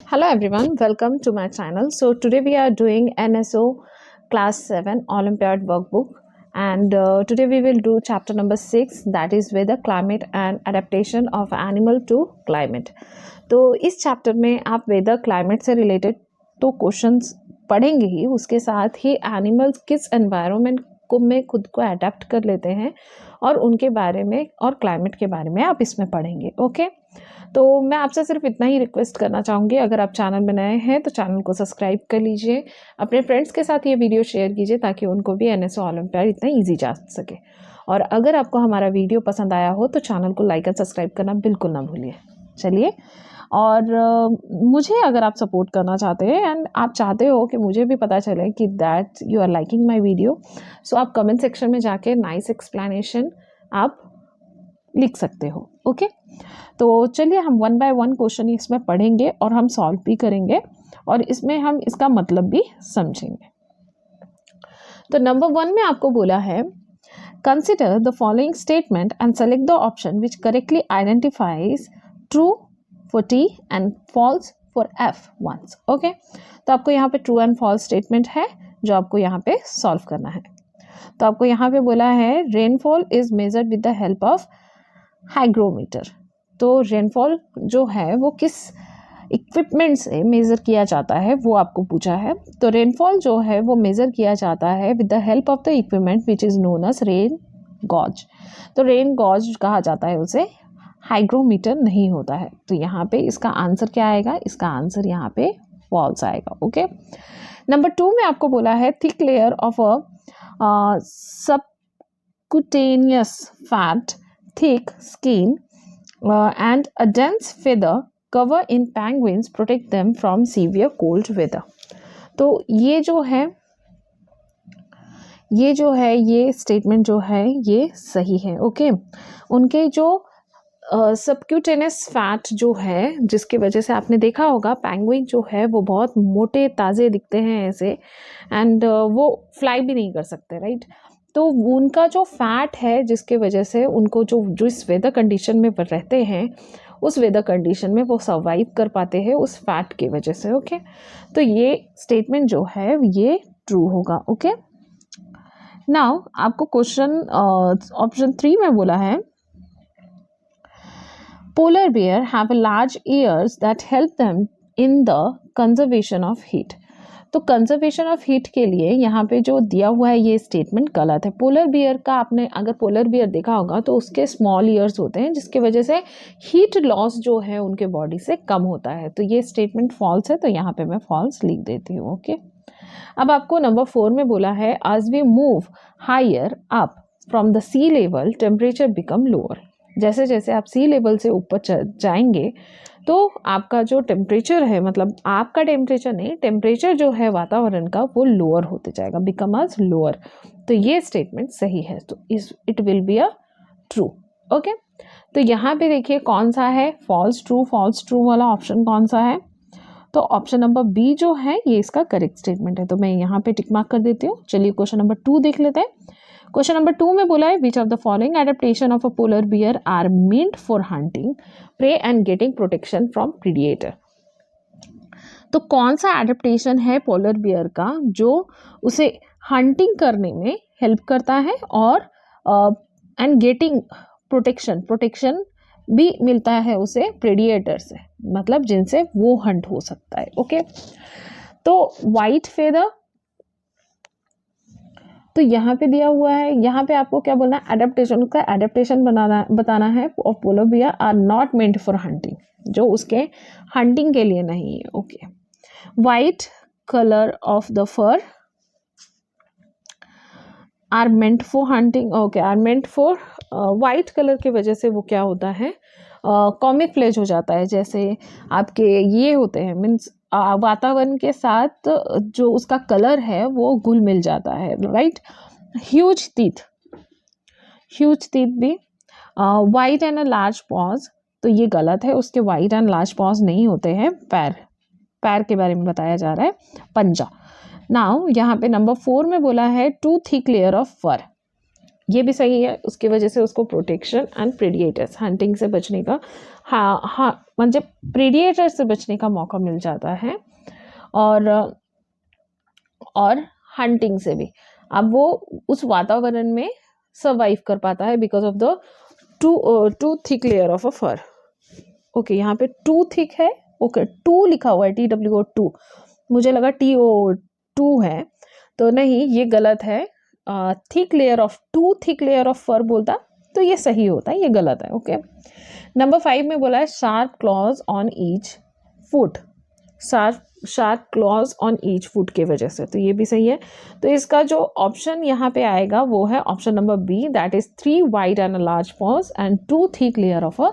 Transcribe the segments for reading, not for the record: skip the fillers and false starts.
Hello everyone, welcome to my channel. So today we are doing NSO class 7 Olympiad workbook, and today we will do chapter number 6, that is weather, climate and adaptation of animal to climate. तो इस chapter में आप weather climate से related तो questions पढ़ेंगे ही, उसके साथ ही animals किस एनवायरनमेंट को में खुद को अडेप्ट कर लेते हैं और उनके बारे में और क्लाइमेट के बारे में आप इसमें पढ़ेंगे. ओके, तो मैं आपसे सिर्फ इतना ही रिक्वेस्ट करना चाहूँगी, अगर आप चैनल में नए हैं तो चैनल को सब्सक्राइब कर लीजिए, अपने फ्रेंड्स के साथ ये वीडियो शेयर कीजिए ताकि उनको भी एनएसओ ओलंपियाड इतना ईजी जा सके. और अगर आपको हमारा वीडियो पसंद आया हो तो चैनल को लाइक एंड सब्सक्राइब करना बिल्कुल ना भूलिए. चलिए, और मुझे अगर आप सपोर्ट करना चाहते हैं एंड आप चाहते हो कि मुझे भी पता चले कि that you are liking my video, so आप कमेंट सेक्शन में जाके नाइस एक्सप्लेनेशन आप लिख सकते हो. ओके, तो चलिए हम वन बाय वन क्वेश्चन इसमें पढ़ेंगे और हम सॉल्व भी करेंगे और इसमें हम इसका मतलब भी समझेंगे. तो नंबर 1 में आपको बोला है, consider the following statement and select the option which correctly identifies true for T and false for F ones. Okay, तो आपको यहाँ पे ट्रू एंड फॉल्स स्टेटमेंट है जो आपको यहाँ पे सॉल्व करना है. तो आपको यहाँ पे बोला है rainfall is measured with the help of hygrometer. तो रेनफॉल जो है वो किस इक्विपमेंट से मेज़र किया जाता है वो आपको पूछा है. तो रेनफॉल जो है वो मेज़र किया जाता है with the help of the equipment which is known as rain gauge. तो रेन गॉज कहा जाता है उसे, हाइग्रोमीटर नहीं होता है. तो यहाँ पे इसका आंसर क्या आएगा? इसका आंसर यहाँ पे फॉल्स आएगा. ओके, नंबर 2 में आपको बोला है thick layer of a subcutaneous fat, thick skin and a dense feather cover in penguins protect them from severe cold weather. तो ये जो है ये स्टेटमेंट जो है ये सही है. ओके, उनके जो सबक्यूटेनियस फैट जो है जिसकी वजह से आपने देखा होगा पेंगुइन जो है वो बहुत मोटे ताज़े दिखते हैं ऐसे, एंड वो फ्लाई भी नहीं कर सकते, राइट. तो उनका जो फैट है जिसके वजह से उनको जो इस वेदर कंडीशन में रहते हैं उस वेदर कंडीशन में वो सर्वाइव कर पाते हैं उस फैट की वजह से. ओके, तो ये स्टेटमेंट जो है ये ट्रू होगा. ओके, नाउ आपको क्वेश्चन ऑप्शन 3 में बोला है polar bear have a large ears that help them in the conservation of heat. तो कंजर्वेशन ऑफ हीट के लिए यहाँ पे जो दिया हुआ है ये स्टेटमेंट गलत है. पोलर बियर का आपने अगर पोलर बियर देखा होगा तो उसके स्मॉल ईयर्स होते हैं जिसकी वजह से हीट लॉस जो है उनके बॉडी से कम होता है. तो ये स्टेटमेंट फॉल्स है, तो यहाँ पे मैं फॉल्स लिख देती हूँ. ओके, अब आपको नंबर 4 में बोला है as we move higher up from the sea level temperature become lower. जैसे जैसे आप सी लेवल से ऊपर जाएंगे तो आपका जो टेम्परेचर है, मतलब आपका टेम्परेचर नहीं, टेम्परेचर जो है वातावरण का वो लोअर होते जाएगा, बिकम अज लोअर. तो ये स्टेटमेंट सही है, तो it will be a true. Okay, तो यहाँ पे देखिए कौन सा है फॉल्स ट्रू वाला ऑप्शन कौन सा है. तो ऑप्शन नंबर बी जो है ये इसका करेक्ट स्टेटमेंट है, तो मैं यहाँ पे टिक मार्क कर देती हूँ. चलिए क्वेश्चन नंबर 2 देख लेते हैं. क्वेश्चन नंबर 2 में बोला है which of the following adaptation of a polar bear are meant for hunting prey and getting protection from predator. तो कौन सा एडेप्टेशन है पोलर बियर का जो उसे हंटिंग करने में हेल्प करता है और एंड गेटिंग प्रोटेक्शन भी मिलता है उसे प्रेडिएटर से, मतलब जिनसे वो हंट हो सकता है. ओके, तो वाइट फेदर, तो यहाँ पे दिया हुआ है, यहाँ पे आपको क्या बोलना है एडेप्टेशन का एडेप्टेशन बताना है. और polar bear are not meant for hunting, जो उसके हंटिंग के लिए नहीं है. Okay, white colour of the fur are meant for hunting. Okay, are meant for white colour की वजह से वो क्या होता है कॉमिफ्लेज हो जाता है. जैसे आपके ये होते हैं मीन्स वातावरण के साथ जो उसका कलर है वो घुल मिल जाता है, राइट. ह्यूज टीथ भी. White and a large pause, तो ये गलत है, उसके वाइट एंड लार्ज पॉज नहीं होते हैं. पैर के बारे में बताया जा रहा है, पंजा. नाउ यहाँ पे नंबर 4 में बोला है टू थिक लेयर ऑफ फर, ये भी सही है, उसकी वजह से उसको प्रोटेक्शन एंड प्रेडिएटर्स हंटिंग से बचने का हाँ हाँ म्हणजे प्रेडिएटर से बचने का मौका मिल जाता है और हंटिंग से भी। अब वो उस वातावरण में सर्वाइव कर पाता है because of the too thick layer of a fur. Okay, यहाँ पे टू थिक है, ओके टू लिखा हुआ है TWO2, मुझे लगा TO2 है, तो नहीं ये गलत है। थिक लेयर ऑफ फर बोलता तो ये सही होता है, ये गलत है। ओके, नंबर 5 में बोला है sharp clause on each foot, sharp clause on each foot के वजह से, तो ये भी सही है। तो इसका जो ऑप्शन यहाँ पे आएगा वो है option number B, that is 3 wide and a large paws and 2 thick layer of a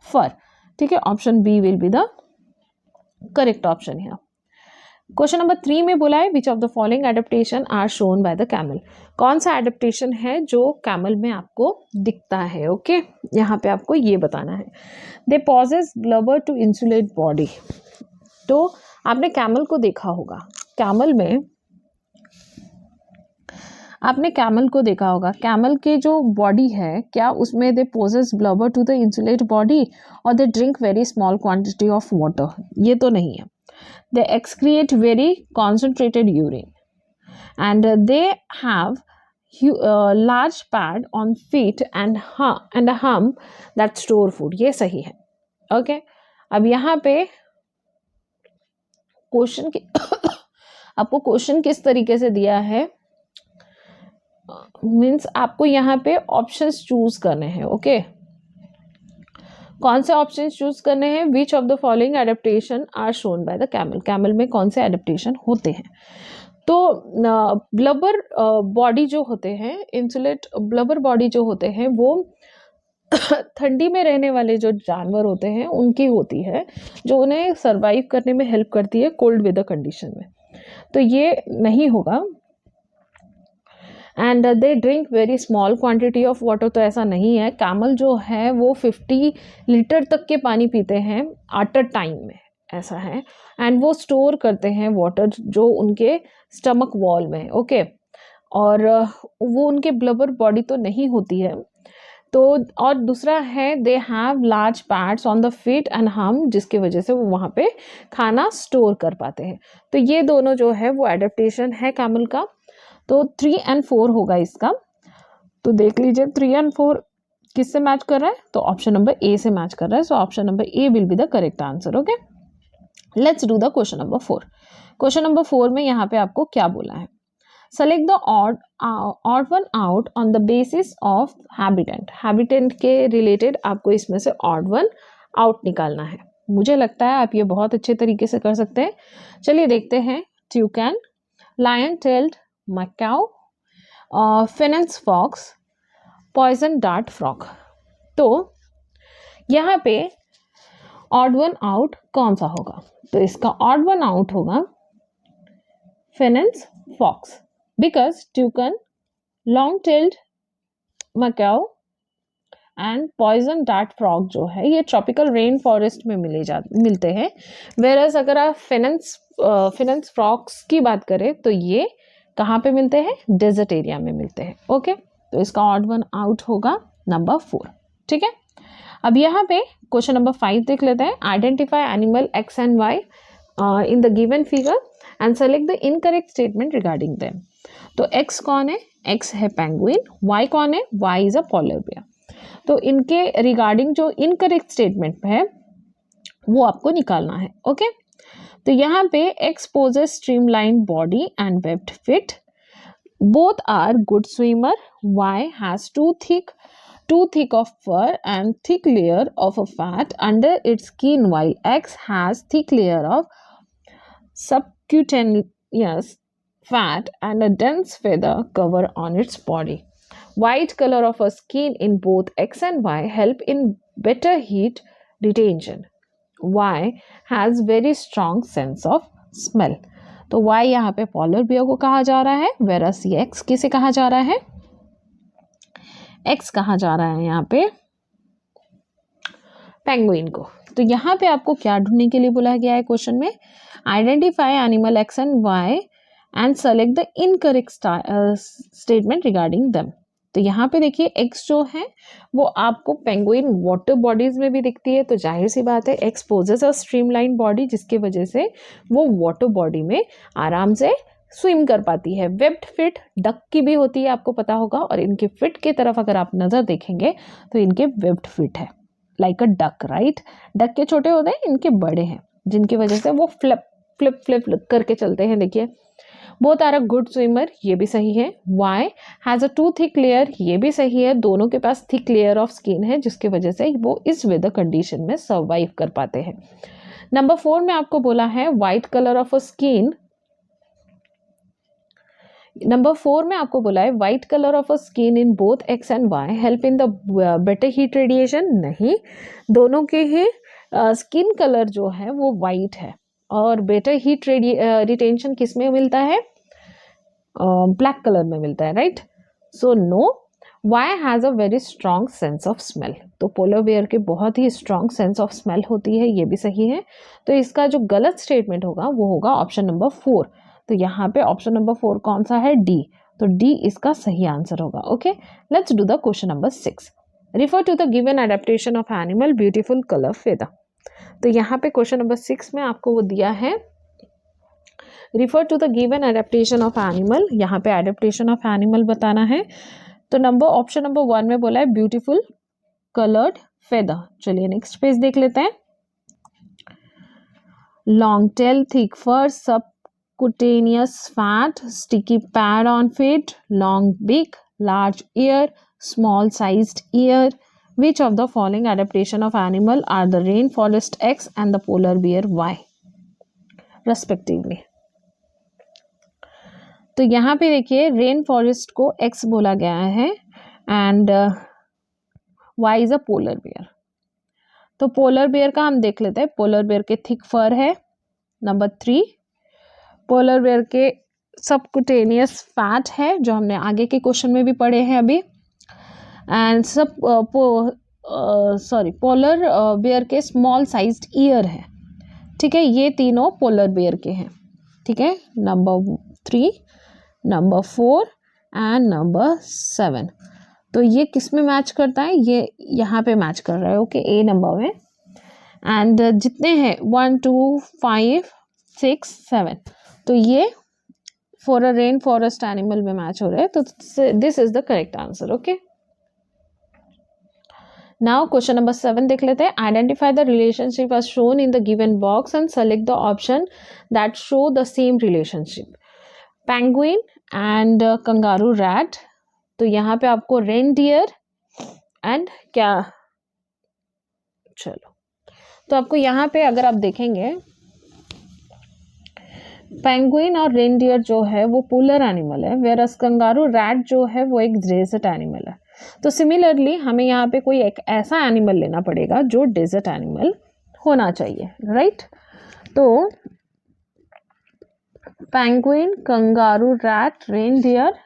fur. ठीक है, option B will be the correct option है। क्वेश्चन नंबर 3 में बोला है which of the following adaptation are shown by the camel, कौन सा adaptation है जो कैमल में आपको दिखता है। ओके, यहाँ पे आपको ये बताना है। They possess blubber to insulate body, तो आपने कैमल को देखा होगा, कैमल के जो बॉडी है क्या उसमें they possess blubber to the insulate body और they drink very small quantity of water, ये तो नहीं है। They excrete very concentrated urine and they have large pad on feet and hump that store food, ये सही है। Okay, अब यहाँ पे क्वेश्चन आपको क्वेश्चन किस तरीके से दिया है, मीन्स आपको यहाँ पे ऑप्शंस चूज करने हैं। ओके, कौन से ऑप्शंस चूज करने हैं, which of the following adaptation are shown by the camel, camel में कौन से एडेप्टेशन होते हैं। तो ब्लबर बॉडी जो होते हैं, इंसुलेट ब्लबर बॉडी जो होते हैं वो ठंडी में रहने वाले जो जानवर होते हैं उनकी होती है, जो उन्हें सरवाइव करने में हेल्प करती है कोल्ड वेदर कंडीशन में, तो ये नहीं होगा। And they drink very small quantity of water, तो ऐसा नहीं है। कैमल जो है वो 50 लीटर तक के पानी पीते हैं एट अ टाइम में, ऐसा है। एंड वो स्टोर करते हैं वाटर जो उनके स्टमक वॉल में। ओके, और वो उनके ब्लबर बॉडी तो नहीं होती है। तो और दूसरा है दे have large pads on the feet and हम, जिसकी वजह से वो वहाँ पे खाना स्टोर कर पाते हैं। तो ये दोनों जो है वो एडेप्टेशन है कैमल का। तो 3 और 4 होगा इसका। तो देख लीजिए 3 और 4 किससे मैच कर रहा है, तो ऑप्शन नंबर ए से मैच कर रहा है। So option number A will be the correct answer. Okay, let's do the question number 4। Question number 4 में यहाँ पे आपको क्या बोला है, select the odd one out on the basis of habitant, habitant के रिलेटेड आपको इसमें से ऑड वन आउट निकालना है। मुझे लगता है आप ये बहुत अच्छे तरीके से कर सकते हैं। चलिए देखते हैं। Toucan, lion tailed macaw, fennec fox, poison dart frog. तो यहाँ पे ऑड वन आउट कौन सा होगा, तो इसका ऑड वन आउट होगा fennec fox, because toucan, long tailed macaw and poison dart frog जो है ये ट्रॉपिकल रेन फॉरेस्ट में मिलते हैं। वेरस अगर आप फिनेंस फ्रॉग्स की बात करें तो ये कहाँ पे मिलते हैं, डेजर्ट एरिया में मिलते हैं। ओके, तो इसका ऑड वन आउट होगा नंबर 4। ठीक है, अब यहाँ पे क्वेश्चन नंबर 5 देख लेते हैं। Identify animal X and Y in the given figure and select the incorrect statement regarding them. तो एक्स कौन है, एक्स है पेंगुइन। वाई कौन है, Y is a polar bear. तो इनके रिगार्डिंग जो इनकरेक्ट स्टेटमेंट है वो आपको निकालना है। ओके, तो यहाँ पे X possess streamline body and webbed feet, both are good swimmer. Y has too thick of fur and thick layer of a fat under its skin, while X has thick layer of subcutaneous fat and a dense feather cover on its body. White color of a skin in both X and Y help in better heat retention. Y has very strong sense of smell. तो y यहाँ पे polar bear को कहा जा रहा है, virus ये x किसे कहा जा रहा है, x कहा जा रहा है यहाँ पे पेंगुइन को। तो यहाँ पे आपको क्या ढूंढने के लिए बोला गया है क्वेश्चन में, identify animal X and Y and select the incorrect statement regarding them. तो यहाँ पे देखिए एक्स जो है वो आपको पेंगुइन वाटर बॉडीज में भी दिखती है, तो जाहिर सी बात है एक्स पोजेस अ स्ट्रीमलाइन बॉडी, जिसकी वजह से वो वाटर बॉडी में आराम से स्विम कर पाती है। वेब्ड फिट डक की भी होती है, आपको पता होगा, और इनके फिट की तरफ अगर आप नजर देखेंगे तो इनके वेब्ड फिट है like a duck, right. Duck के छोटे होते हैं, इनके बड़े हैं, जिनकी वजह से वो फ्लिप फ्लिप फ्लिप करके चलते हैं। देखिए both are a good swimmer, ये भी सही है। Y has a too thick layer, ये भी सही है, दोनों के पास थिक लेयर ऑफ स्किन है, जिसकी वजह से वो इस वेदर कंडीशन में सर्वाइव कर पाते हैं। नंबर 4 में आपको बोला है white colour of a skin, number 4 में आपको बोला है white colour of a skin in both X and Y help in the better heat radiation. नहीं, दोनों के ही स्किन कलर जो है वो वाइट है, और बेटर हीट रिटेंशन किस में मिलता है? ब्लैक कलर में मिलता है, right. So no. Y has a very strong sense of smell, तो पोलर बेयर की बहुत ही स्ट्रॉन्ग सेंस ऑफ स्मेल होती है, ये भी सही है। तो इसका जो गलत स्टेटमेंट होगा वो होगा ऑप्शन नंबर 4। तो यहाँ पे ऑप्शन नंबर 4 कौन सा है? डी। तो डी इसका सही आंसर होगा। Okay, let's do the question number 6। Refer to the given adaptation of animal beautiful colour feather. तो यहाँ पे क्वेश्चन नंबर 6 में आपको वो दिया है refer to the given adaptation of animal, यहाँ पे एडेप्टेशन ऑफ एनिमल बताना है। तो ऑप्शन नंबर 1 में बोला है ब्यूटीफुल कलर्ड फेदर। चलिए नेक्स्ट पेज देख लेते हैं। Long tail, thick fur, subcutaneous fat, sticky pad on feet, long beak, large ear, small sized ear. Which of the following adaptation of animal are the rainforest X and the polar bear Y respectively? तो यहाँ पे देखिए rain forest को X बोला गया है and Y is a polar bear. तो polar bear का हम देख लेते हैं। पोलर बेयर के थिक फर है। नंबर 3, पोलर बेयर के सबकुटेनियस फैट है, जो हमने आगे के क्वेश्चन में भी पढ़े हैं अभी। एंड पोलर बेयर के स्मॉल साइज्ड ईयर है। ठीक है, ये तीनों पोलर बेयर के हैं। ठीक है, नंबर 3, नंबर 4 एंड नंबर 7। तो ये किस में मैच करता है? ये यहाँ पे मैच कर रहा है। ओके, ए नंबर में। एंड जितने हैं 1 2 5 6 7, तो ये for a rain forest animal में मैच हो रहे हैं। तो this is the correct answer. Okay, now question number 7 देख लेते हैं। Identify the relationship as shown in the given box and select the option that show the same relationship. Penguin and kangaroo rat. तो यहाँ पे आपको reindeer and क्या, चलो, तो आपको यहाँ पे अगर आप देखेंगे पेंगुइन और रेनडियर जो है वो पोलर एनिमल है, वेरस कंगारू रैट जो है वो एक डेजर्ट एनिमल है। तो सिमिलरली हमें यहाँ पे कोई एक ऐसा एनिमल लेना पड़ेगा जो डेजर्ट एनिमल होना चाहिए, राइट। तो penguin, kangaroo rat, reindeer,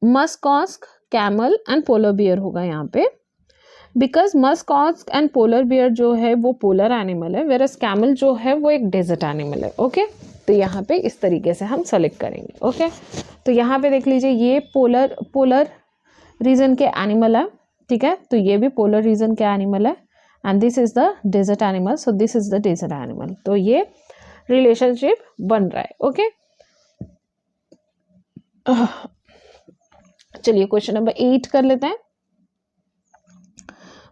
musk ox, camel and polar bear होगा यहाँ पे। Because musk ox and polar bear जो है वो पोलर एनिमल है, वेरस कैमल जो है वो एक डेजर्ट एनिमल है। ओके, तो यहाँ पे इस तरीके से हम सेलेक्ट करेंगे। ओके, तो यहाँ पे देख लीजिए ये पोलर रीजन के एनिमल है। ठीक है, तो ये भी पोलर रीजन के एनिमल है and this is the desert animal, so this is the desert animal. तो ये रिलेशनशिप बन रहा है। ओके, चलिए क्वेश्चन नंबर 8 कर लेते हैं।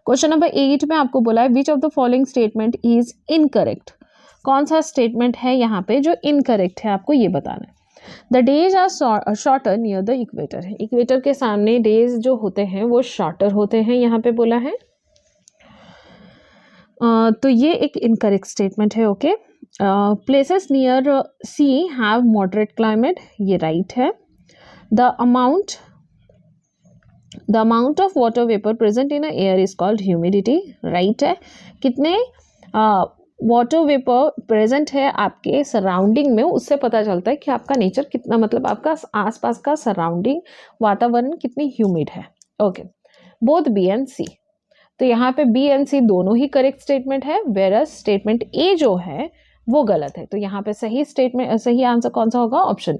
क्वेश्चन नंबर 8 में आपको बोला है which of the following statement is incorrect. कौन सा स्टेटमेंट है यहाँ पे जो इनकरेक्ट है, आपको ये बताना है। The days are shorter near the equator है। इक्वेटर के सामने डेज जो होते हैं वो शॉर्टर होते हैं, यहाँ पे बोला है। तो ये एक इनकरेक्ट स्टेटमेंट है। Okay, places near sea have moderate climate, ये राइट है। The amount of water vapour present in air is called humidity, right है। कितने वाटर वेपर प्रेजेंट है आपके सराउंडिंग में, उससे पता चलता है कि आपका नेचर कितना, मतलब आपका आसपास का सराउंडिंग वातावरण कितनी ह्यूमिड है। ओके, बोथ बी एंड सी। तो यहाँ पे बी एंड सी दोनों ही करेक्ट स्टेटमेंट है, वेरस स्टेटमेंट ए जो है वो गलत है। तो यहाँ पे सही आंसर कौन सा होगा? ऑप्शन।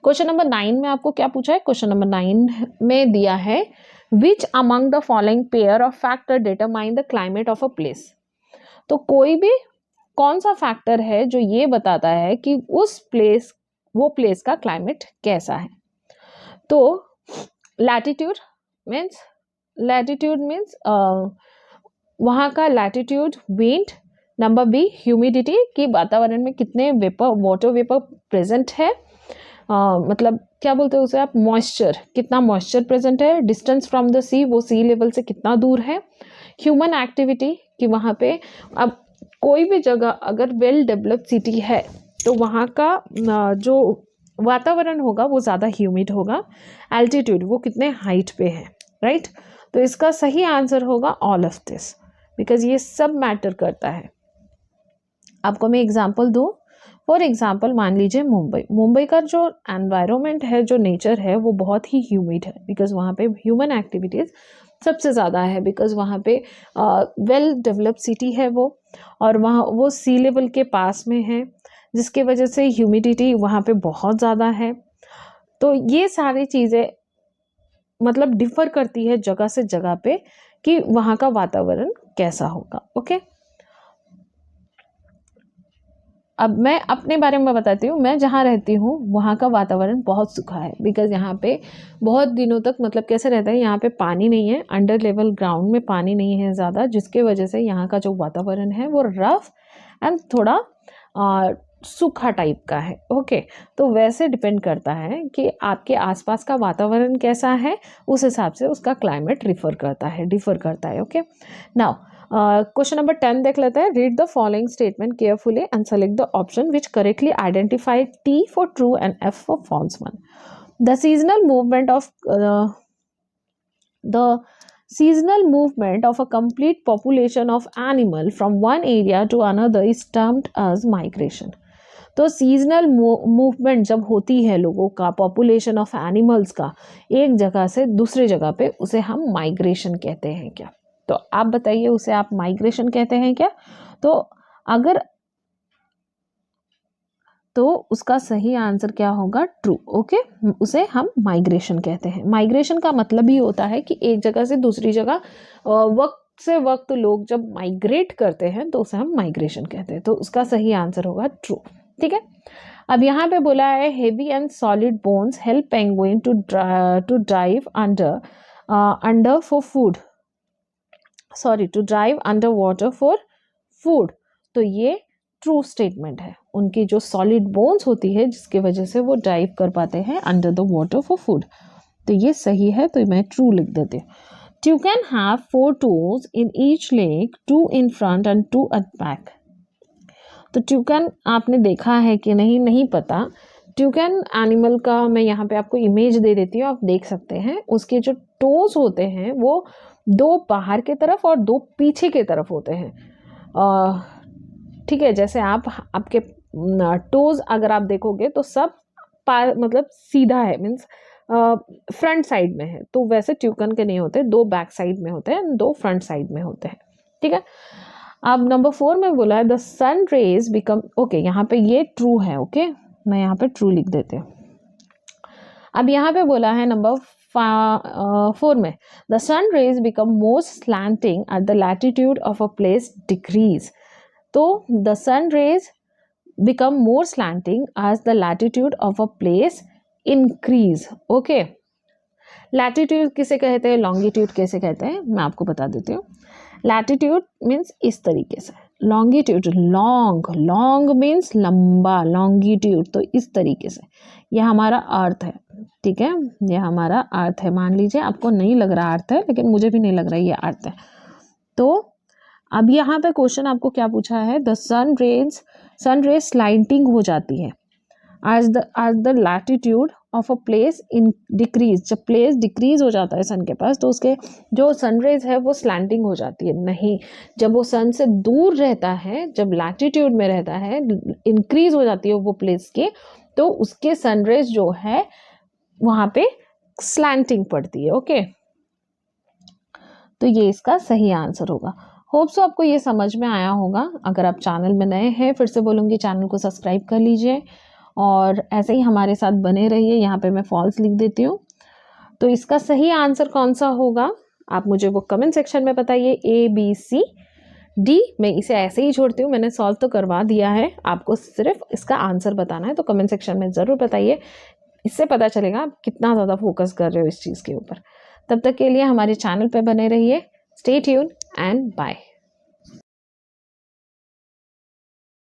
क्वेश्चन नंबर 9 में आपको क्या पूछा है? क्वेश्चन नंबर 9 में दिया है which among the following pair of factor determine the climate of a place. तो कोई भी कौन सा फैक्टर है जो ये बताता है कि वो प्लेस का क्लाइमेट कैसा है? तो लैटिट्यूड मीन्स वहाँ का latitude, wind, number B humidity कि वातावरण में कितने वाटर वेपर प्रेजेंट है, मतलब क्या बोलते हैं उसे आप, मॉइस्चर, कितना मॉइस्चर प्रेजेंट है, डिस्टेंस फ्रॉम द सी, वो सी लेवल से कितना दूर है, ह्यूमन एक्टिविटी कि वहाँ पे अब कोई भी जगह अगर वेल डेवलप्ड सिटी है तो वहाँ का जो वातावरण होगा वो ज़्यादा ह्यूमिड होगा, एल्टीट्यूड वो कितने हाइट पे है, राइट। तो इसका सही आंसर होगा ऑल ऑफ दिस, बिकॉज ये सब मैटर करता है। आपको मैं एग्जांपल दूँ, फॉर एग्जांपल मान लीजिए मुंबई का जो एनवायरनमेंट है, जो नेचर है वो बहुत ही ह्यूमिड है, बिकॉज वहाँ पे ह्यूमन एक्टिविटीज़ सबसे ज़्यादा है, बिकॉज वहाँ पे वेल डेवलप्ड सिटी है वो, और वहाँ वो सी लेवल के पास में है, जिसके वजह से ह्यूमिडिटी वहाँ पे बहुत ज़्यादा है। तो ये सारी चीज़ें मतलब डिफर करती है जगह से जगह पे कि वहाँ का वातावरण कैसा होगा। ओके, अब मैं अपने बारे में बताती हूँ। मैं जहाँ रहती हूँ वहाँ का वातावरण बहुत सूखा है, बिकॉज यहाँ पे बहुत दिनों तक मतलब कैसे रहता है, यहाँ पे पानी नहीं है, अंडर लेवल ग्राउंड में पानी नहीं है ज़्यादा, जिसके वजह से यहाँ का जो वातावरण है वो रफ एंड थोड़ा सूखा टाइप का है। ओके, तो वैसे डिपेंड करता है कि आपके आसपास का वातावरण कैसा है, उस हिसाब से उसका क्लाइमेट डिफर करता है। ओके, नाउ क्वेश्चन नंबर 10 देख लेते हैं। Read the following statement carefully and select the option which correctly identify T for true and F for false one. The seasonal movement of a complete population of animal from one area to another is termed as migration. तो seasonal movement जब होती है लोगों का, population of animals का एक जगह से दूसरे जगह पे, उसे हम माइग्रेशन कहते हैं क्या? तो आप बताइए, उसे आप माइग्रेशन कहते हैं क्या? तो अगर तो उसका सही आंसर क्या होगा? ट्रू। ओके, उसे हम माइग्रेशन कहते हैं। माइग्रेशन का मतलब ही होता है कि एक जगह से दूसरी जगह वक्त से वक्त लोग जब माइग्रेट करते हैं तो उसे हम माइग्रेशन कहते हैं। तो उसका सही आंसर होगा ट्रू। ठीक है, अब यहाँ पे बोला है heavy and solid bones help penguin to drive under for food, sorry to drive under water for food. तो ये ट्रू स्टेटमेंट है, उनकी जो सॉलिड बोन्स होती है जिसके वजह से वो ड्राइव कर पाते हैं under the water for food. तो ये सही है, तो मैं ट्रू लिख देती हूँ। Toucan have 4 toes in each leg, 2 in front and 2 at back. तो ट्यूकन आपने देखा है कि नहीं, नहीं पता। ट्यूकन एनिमल का मैं यहाँ पे आपको इमेज दे देती हूँ, आप देख सकते हैं। उसके जो टोज होते हैं वो 2 बाहर के तरफ और 2 पीछे के तरफ होते हैं। ठीक है, जैसे आपके टोज अगर आप देखोगे तो सब मतलब सीधा है, मीन्स फ्रंट साइड में है, तो वैसे ट्यूकन के नहीं होते, 2 बैक साइड में होते हैं, 2 फ्रंट साइड में होते हैं। ठीक है, अब नंबर 4 में बोला है the sun rays become, okay यहाँ पे ये ट्रू है। ओके, मैं यहाँ पे ट्रू लिख देती हूँ। अब यहाँ पे बोला है नंबर 4 में the sun rays become more slanting at the latitude of a place decrease. तो the sun rays become more slanting as the latitude of a place increase. Okay, latitude किसे कहते हैं, लॉन्गिट्यूड कैसे कहते हैं, मैं आपको बता देती हूँ। लैटिट्यूड मीन्स इस तरीके से, लॉन्गिट्यूड लॉन्ग मीन्स लंबा, लॉन्गिट्यूड तो इस तरीके से। यह हमारा अर्थ है, ठीक है, यह हमारा अर्थ है। मान लीजिए आपको नहीं लग रहा अर्थ है, लेकिन मुझे भी नहीं लग रहा ये अर्थ है। तो अब यहाँ पे क्वेश्चन आपको क्या पूछा है, द सन रेज स्लाइंटिंग हो जाती है as the latitude of a place in decrease। जब प्लेस डिक्रीज हो जाता है सन के पास, तो उसके जो सनरेज है वो स्लैंटिंग हो जाती है। नहीं, जब वो सन से दूर रहता है, जब लैटिट्यूड में रहता है, इंक्रीज हो जाती है वो प्लेस के, तो उसके सनरेज जो है वहाँ पे स्लैंटिंग पड़ती है। ओके, तो ये इसका सही आंसर होगा। होप सो आपको ये समझ में आया होगा। अगर आप चैनल में नए हैं, फिर से बोलूँगी चैनल को सब्सक्राइब कर लीजिए और ऐसे ही हमारे साथ बने रहिए। यहाँ पे मैं फॉल्स लिख देती हूँ। तो इसका सही आंसर कौन सा होगा आप मुझे वो कमेंट सेक्शन में बताइए। ABC D मैं इसे ऐसे ही छोड़ती हूँ, मैंने सॉल्व तो करवा दिया है, आपको सिर्फ इसका आंसर बताना है। तो कमेंट सेक्शन में ज़रूर बताइए, इससे पता चलेगा आप कितना ज़्यादा फोकस कर रहे हो इस चीज़ के ऊपर। तब तक के लिए हमारे चैनल पे बने रहिए। Stay tune and bye.